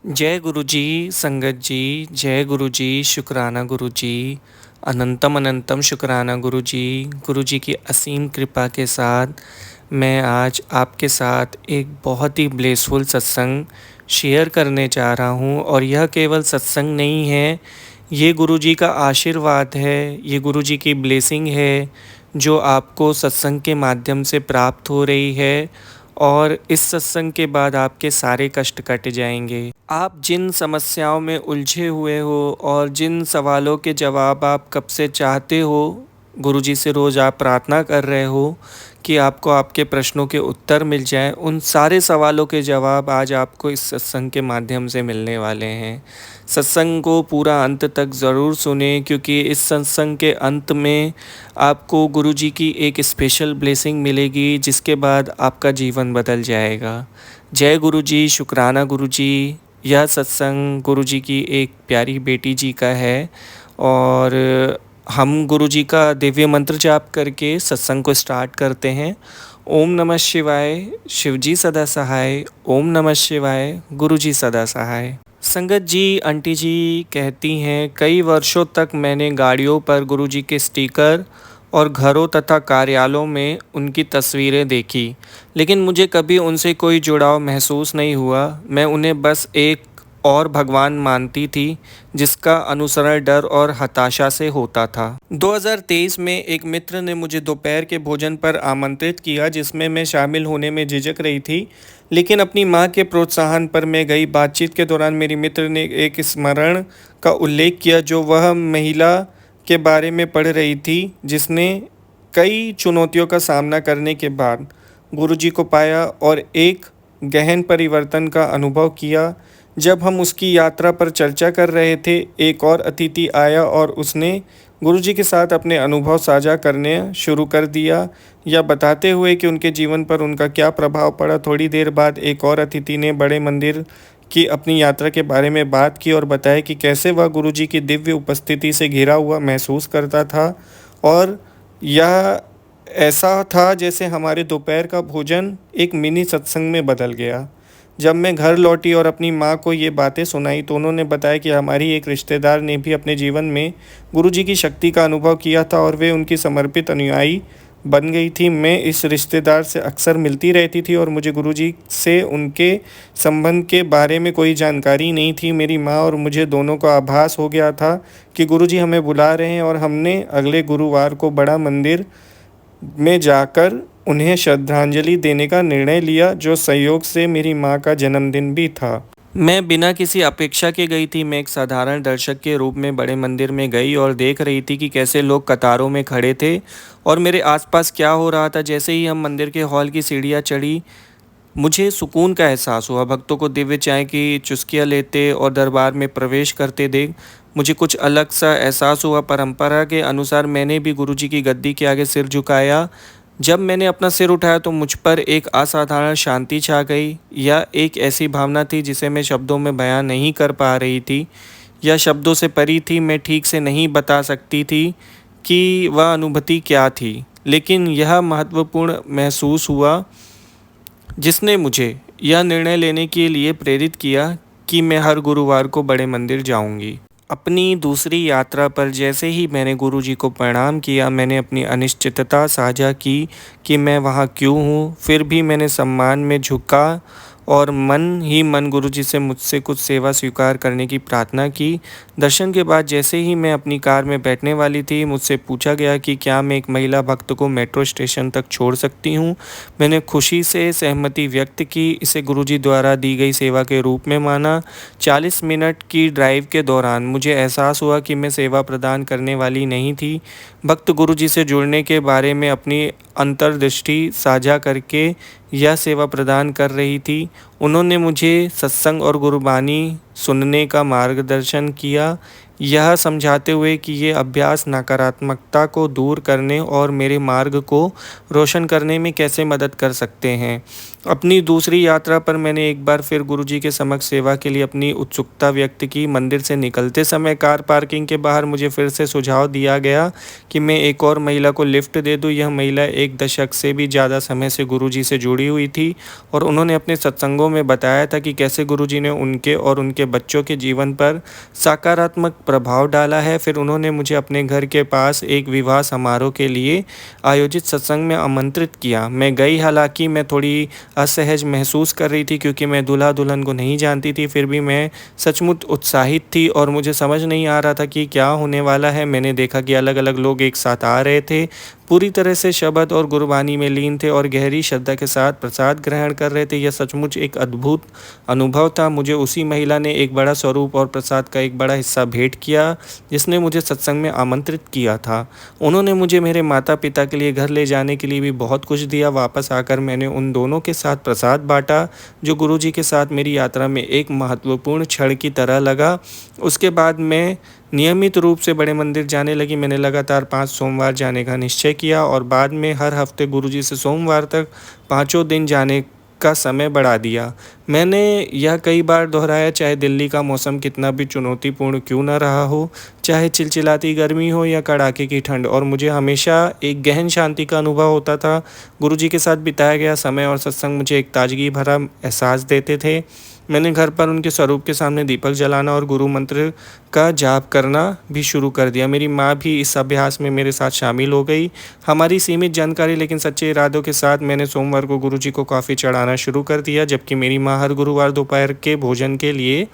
जय गुरु जी, संगत जी, जय गुरु जी, शुक्राना गुरु जी, अनंतम अनंतम शुक्राना गुरु जी की असीम कृपा के साथ मैं आज आपके साथ एक बहुत ही ब्लेसफुल सत्संग शेयर करने जा रहा हूँ और यह केवल सत्संग नहीं है, ये गुरु जी का आशीर्वाद है, ये गुरु जी की ब्लेसिंग है जो आपको सत्संग के माध्यम से प्राप्त हो रही है और इस सत्संग के बाद आपके सारे कष्ट कट जाएंगे। आप जिन समस्याओं में उलझे हुए हो और जिन सवालों के जवाब आप कब से चाहते हो, गुरुजी से रोज़ आप प्रार्थना कर रहे हो कि आपको आपके प्रश्नों के उत्तर मिल जाएं, उन सारे सवालों के जवाब आज आपको इस सत्संग के माध्यम से मिलने वाले हैं। सत्संग को पूरा अंत तक ज़रूर सुने क्योंकि इस सत्संग के अंत में आपको गुरुजी की एक स्पेशल ब्लेसिंग मिलेगी जिसके बाद आपका जीवन बदल जाएगा। जय गुरु जी, शुक्राना गुरु जी। यह सत्संग गुरु जी की एक प्यारी बेटी जी का है और हम गुरु जी का दिव्य मंत्र जाप करके सत्संग को स्टार्ट करते हैं। ओम नमः शिवाय, शिव जी सदा सहाय। ओम नमः शिवाय, गुरु जी सदा सहाय। संगत जी, आंटी जी कहती हैं, कई वर्षों तक मैंने गाड़ियों पर गुरु जी के स्टिकर और घरों तथा कार्यालयों में उनकी तस्वीरें देखी, लेकिन मुझे कभी उनसे कोई जुड़ाव महसूस नहीं हुआ। मैं उन्हें बस एक और भगवान मानती थी जिसका अनुसरण डर और हताशा से होता था। 2023 में एक मित्र ने मुझे दोपहर के भोजन पर आमंत्रित किया जिसमें मैं शामिल होने में झिझक रही थी, लेकिन अपनी मां के प्रोत्साहन पर मैं गई। बातचीत के दौरान मेरी मित्र ने एक स्मरण का उल्लेख किया जो वह महिला के बारे में पढ़ रही थी जिसने कई चुनौतियों का सामना करने के बाद गुरुजी को पाया और एक गहन परिवर्तन का अनुभव किया। जब हम उसकी यात्रा पर चर्चा कर रहे थे, एक और अतिथि आया और उसने गुरुजी के साथ अपने अनुभव साझा करने शुरू कर दिया, या बताते हुए कि उनके जीवन पर उनका क्या प्रभाव पड़ा। थोड़ी देर बाद एक और अतिथि ने बड़े मंदिर की अपनी यात्रा के बारे में बात की और बताया कि कैसे वह गुरुजी की दिव्य उपस्थिति से घिरा हुआ महसूस करता था, और यह ऐसा था जैसे हमारे दोपहर का भोजन एक मिनी सत्संग में बदल गया। जब मैं घर लौटी और अपनी माँ को ये बातें सुनाई तो उन्होंने बताया कि हमारी एक रिश्तेदार ने भी अपने जीवन में गुरुजी की शक्ति का अनुभव किया था और वे उनकी समर्पित अनुयायी बन गई थी। मैं इस रिश्तेदार से अक्सर मिलती रहती थी और मुझे गुरुजी से उनके संबंध के बारे में कोई जानकारी नहीं थी। मेरी माँ और मुझे दोनों को आभास हो गया था कि गुरुजी हमें बुला रहे हैं और हमने अगले गुरुवार को बड़ा मंदिर में जाकर उन्हें श्रद्धांजलि देने का निर्णय लिया, जो संयोग से मेरी माँ का जन्मदिन भी था। मैं बिना किसी अपेक्षा के गई थी। मैं एक साधारण दर्शक के रूप में बड़े मंदिर में गई और देख रही थी कि कैसे लोग कतारों में खड़े थे और मेरे आसपास क्या हो रहा था। जैसे ही हम मंदिर के हॉल की सीढ़ियाँ चढ़ी, मुझे सुकून का एहसास हुआ। भक्तों को दिव्य चाय की चुस्कियाँ लेते और दरबार में प्रवेश करते देख मुझे कुछ अलग सा एहसास हुआ। परंपरा के अनुसार मैंने भी गुरुजी की गद्दी के आगे सिर झुकाया। जब मैंने अपना सिर उठाया तो मुझ पर एक असाधारण शांति छा गई। यह एक ऐसी भावना थी जिसे मैं शब्दों में बयां नहीं कर पा रही थी। यह शब्दों से परी थी। मैं ठीक से नहीं बता सकती थी कि वह अनुभूति क्या थी, लेकिन यह महत्वपूर्ण महसूस हुआ जिसने मुझे यह निर्णय लेने के लिए प्रेरित किया कि मैं हर गुरुवार को बड़े मंदिर जाऊंगी। अपनी दूसरी यात्रा पर जैसे ही मैंने गुरुजी को प्रणाम किया, मैंने अपनी अनिश्चितता साझा की कि मैं वहाँ क्यों हूँ। फिर भी मैंने सम्मान में झुका और मन ही मन गुरुजी से मुझसे कुछ सेवा स्वीकार करने की प्रार्थना की। दर्शन के बाद जैसे ही मैं अपनी कार में बैठने वाली थी, मुझसे पूछा गया कि क्या मैं एक महिला भक्त को मेट्रो स्टेशन तक छोड़ सकती हूँ। मैंने खुशी से सहमति व्यक्त की। इसे गुरुजी द्वारा दी गई सेवा के रूप में माना। 40 मिनट की ड्राइव के दौरान मुझे एहसास हुआ कि मैं सेवा प्रदान करने वाली नहीं थी। भक्त गुरुजी से जुड़ने के बारे में अपनी अंतर्दृष्टि साझा करके यह सेवा प्रदान कर रही थी। उन्होंने मुझे सत्संग और गुरुबानी सुनने का मार्गदर्शन किया, यह समझाते हुए कि ये अभ्यास नकारात्मकता को दूर करने और मेरे मार्ग को रोशन करने में कैसे मदद कर सकते हैं। अपनी दूसरी यात्रा पर मैंने एक बार फिर गुरुजी के समक्ष सेवा के लिए अपनी उत्सुकता व्यक्त की। मंदिर से निकलते समय कार पार्किंग के बाहर मुझे फिर से सुझाव दिया गया कि मैं एक और महिला को लिफ्ट दे दूं। यह महिला एक दशक से भी ज़्यादा समय से गुरुजी से जुड़ी हुई थी और उन्होंने अपने सत्संगों अनुभव में बताया था कि कैसे गुरुजी ने उनके और उनके बच्चों के जीवन पर सकारात्मक प्रभाव डाला है। फिर उन्होंने मुझे अपने घर के पास एक विवाह समारोह के लिए आयोजित सत्संग में आमंत्रित किया। मैं गई, हालांकि मैं थोड़ी असहज महसूस कर रही थी क्योंकि मैं दूल्हा दुल्हन को नहीं जानती थी। फिर भी मैं सचमुच उत्साहित थी और मुझे समझ नहीं आ रहा था कि क्या होने वाला है। मैंने देखा कि अलग अलग लोग एक साथ आ रहे थे, पूरी तरह से शब्द और गुरबानी में लीन थे और गहरी श्रद्धा के साथ प्रसाद ग्रहण कर रहे थे। यह सचमुच एक अद्भुत अनुभव था। मुझे उसी महिला ने एक बड़ा स्वरूप और प्रसाद का एक बड़ा हिस्सा भेंट किया जिसने मुझे सत्संग में आमंत्रित किया था। उन्होंने मुझे मेरे माता पिता के लिए घर ले जाने के लिए भी बहुत कुछ दिया। वापस आकर मैंने उन दोनों के साथ प्रसाद बांटा, जो गुरुजी के साथ मेरी यात्रा में एक महत्वपूर्ण क्षण की तरह लगा। उसके बाद मैं नियमित रूप से बड़े मंदिर जाने लगी। मैंने लगातार 5 सोमवार जाने का निश्चय किया और बाद में हर हफ्ते गुरुजी से सोमवार तक 5 दिन जाने का समय बढ़ा दिया। मैंने यह कई बार दोहराया, चाहे दिल्ली का मौसम कितना भी चुनौतीपूर्ण क्यों न रहा हो, चाहे चिलचिलाती गर्मी हो या कड़ाके की ठंड, और मुझे हमेशा एक गहन शांति का अनुभव होता था। गुरुजी के साथ बिताया गया समय और सत्संग मुझे एक ताजगी भरा एहसास देते थे। मैंने घर पर उनके स्वरूप के सामने दीपक जलाना और गुरु मंत्र का जाप करना भी शुरू कर दिया। मेरी माँ भी इस अभ्यास में मेरे साथ शामिल हो गई। हमारी सीमित जानकारी लेकिन सच्चे इरादों के साथ मैंने सोमवार को गुरुजी को कॉफ़ी चढ़ाना शुरू कर दिया, जबकि मेरी माँ हर गुरुवार दोपहर के भोजन के लिए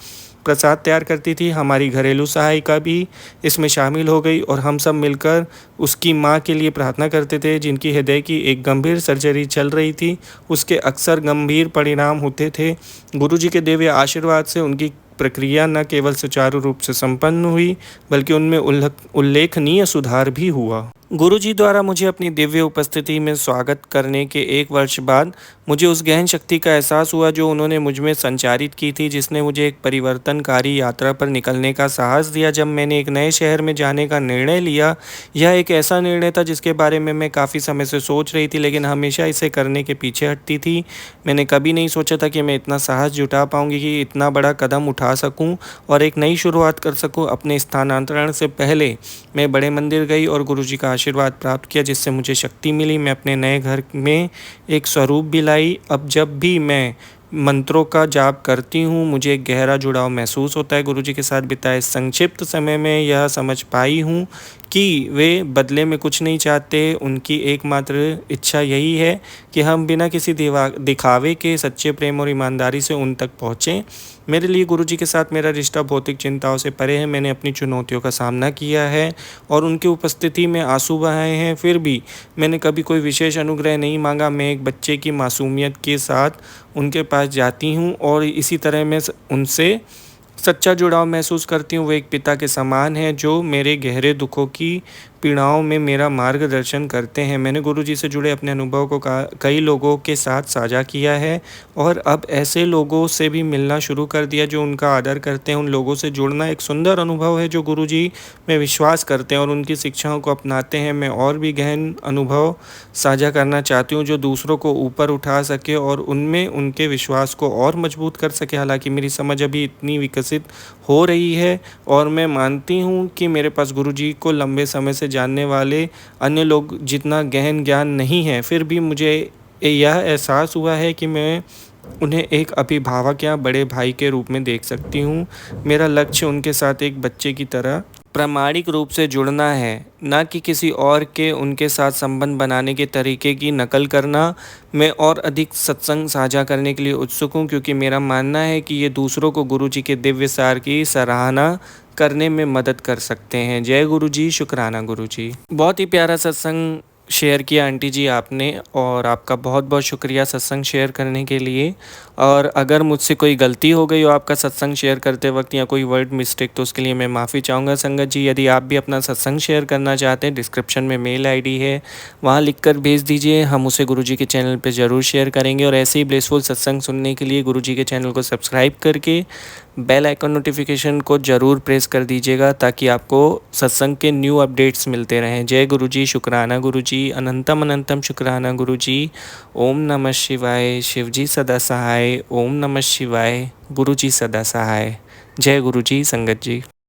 प्रसाद तैयार करती थी। हमारी घरेलू सहायिका भी इसमें शामिल हो गई और हम सब मिलकर उसकी माँ के लिए प्रार्थना करते थे, जिनकी हृदय की एक गंभीर सर्जरी चल रही थी। उसके अक्सर गंभीर परिणाम होते थे। गुरुजी के दिव्य आशीर्वाद से उनकी प्रक्रिया न केवल सुचारू रूप से संपन्न हुई, बल्कि उनमें उल्लेखनीय सुधार भी हुआ। गुरुजी द्वारा मुझे अपनी दिव्य उपस्थिति में स्वागत करने के 1 वर्ष बाद मुझे उस गहन शक्ति का एहसास हुआ जो उन्होंने मुझ में संचारित की थी, जिसने मुझे एक परिवर्तनकारी यात्रा पर निकलने का साहस दिया। जब मैंने एक नए शहर में जाने का निर्णय लिया, यह एक ऐसा निर्णय था जिसके बारे में मैं काफ़ी समय से सोच रही थी, लेकिन हमेशा इसे करने के पीछे हटती थी। मैंने कभी नहीं सोचा था कि मैं इतना साहस जुटा पाऊंगी कि इतना बड़ा कदम उठा सकूं और एक नई शुरुआत कर सकूं। अपने स्थानांतरण से पहले मैं बड़े मंदिर गई और गुरुजी का आशीर्वाद प्राप्त किया, जिससे मुझे शक्ति मिली। मैं अपने नए घर में एक स्वरूप भी लाई। अब जब भी मैं मंत्रों का जाप करती हूँ, मुझे एक गहरा जुड़ाव महसूस होता है। गुरुजी के साथ बिताए संक्षिप्त समय में यह समझ पाई हूँ कि वे बदले में कुछ नहीं चाहते। उनकी एकमात्र इच्छा यही है कि हम बिना किसी दिखावे के सच्चे प्रेम और ईमानदारी से उन तक पहुँचें। मेरे लिए गुरुजी के साथ मेरा रिश्ता भौतिक चिंताओं से परे है। मैंने अपनी चुनौतियों का सामना किया है और उनकी उपस्थिति में आंसू बहाए हैं, फिर भी मैंने कभी कोई विशेष अनुग्रह नहीं मांगा। मैं एक बच्चे की मासूमियत के साथ उनके पास जाती हूँ और इसी तरह मैं उनसे सच्चा जुड़ाव महसूस करती हूँ। वो एक पिता के समान है जो मेरे गहरे दुखों की पीड़ाओं में मेरा मार्गदर्शन करते हैं। मैंने गुरुजी से जुड़े अपने अनुभव को कई लोगों के साथ साझा किया है और अब ऐसे लोगों से भी मिलना शुरू कर दिया जो उनका आदर करते हैं। उन लोगों से जुड़ना एक सुंदर अनुभव है जो गुरुजी में विश्वास करते हैं और उनकी शिक्षाओं को अपनाते हैं। मैं और भी गहन अनुभव साझा करना चाहती हूँ जो दूसरों को ऊपर उठा सके और उनमें उनके विश्वास को और मजबूत कर सके। हालांकि मेरी समझ अभी इतनी विकसित हो रही है और मैं मानती हूँ कि मेरे पास गुरुजी को लंबे समय से जानने वाले अन्य लोग जितना गहन ज्ञान नहीं है, फिर भी मुझे यह एहसास हुआ है कि मैं उन्हें एक अभिभावक या बड़े भाई के रूप में देख सकती हूँ। मेरा लक्ष्य उनके साथ एक बच्चे की तरह प्रामाणिक रूप से जुड़ना है, ना कि किसी और के उनके साथ संबंध बनाने के तरीके की नकल करना। मैं और अधिक सत्संग साझा करने के लिए उत्सुक हूँ क्योंकि मेरा मानना है कि ये दूसरों को गुरुजी के दिव्य सार की सराहना करने में मदद कर सकते हैं। जय गुरुजी, शुक्राना गुरुजी। बहुत ही प्यारा सत्संग शेयर किया आंटी जी आपने, और आपका बहुत बहुत शुक्रिया सत्संग शेयर करने के लिए। और अगर मुझसे कोई गलती हो गई हो आपका सत्संग शेयर करते वक्त या कोई वर्ड मिस्टेक, तो उसके लिए मैं माफ़ी चाहूँगा संगत जी। यदि आप भी अपना सत्संग शेयर करना चाहते हैं, डिस्क्रिप्शन में मेल आईडी है, वहाँ लिखकर भेज दीजिए। हम उसे गुरुजी के चैनल पे ज़रूर शेयर करेंगे। और ऐसे ही ब्लेसफुल सत्संग सुनने के लिए गुरुजी के चैनल को सब्सक्राइब करके बेल आइकन नोटिफिकेशन को ज़रूर प्रेस कर दीजिएगा ताकि आपको सत्संग के न्यू अपडेट्स मिलते रहें। जय गुरुजी, शुक्राना गुरुजी, अनंतम अनंतम शुक्राना गुरुजी। ओम नमः शिवाय। शिवजी सदा सहाय। ओम नमः शिवाय। गुरुजी सदा सहाय। जय गुरुजी संगत जी।